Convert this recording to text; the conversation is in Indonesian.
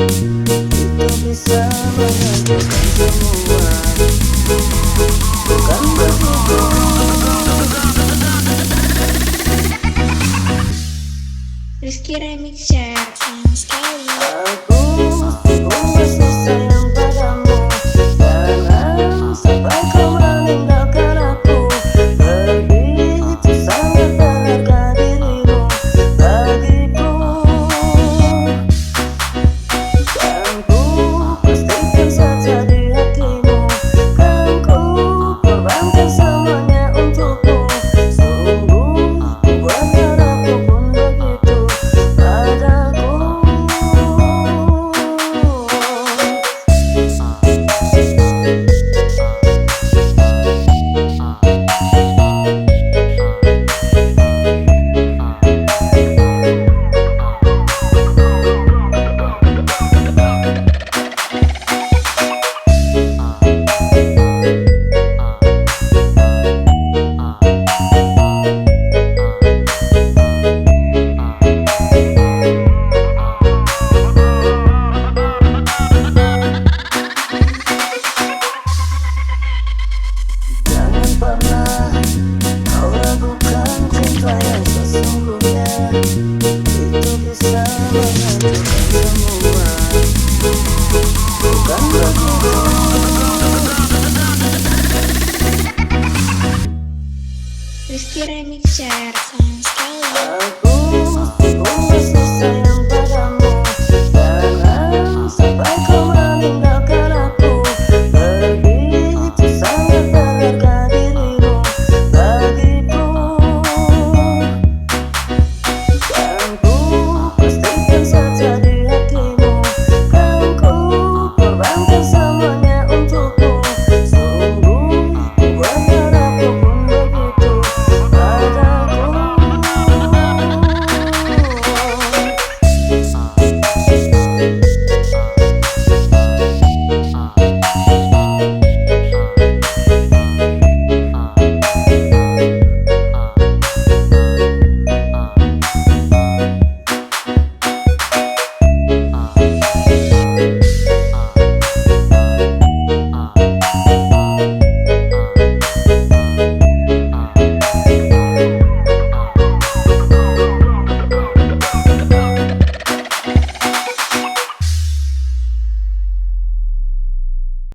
itu bisa menghancurkan semua. Bukan begitu. Rizky Remixer, sayang sekali. Aku masih sayang padamu. Jangan sampai kau meninggalkan aku. Begitu sangat berharga dirimu bagiku. Dan ku pastikan saja di hatimu. Kan ku korbankan semuanya untukmu. Sungguh buat aku pun begitu padaku. Jangan pernah kau ragukan cinta yang sesungguhnya. Itu bisa menghancurkan semua. Bukan begitu. Rizky Remixer, sayang sekali. Aku masih sayang padamu.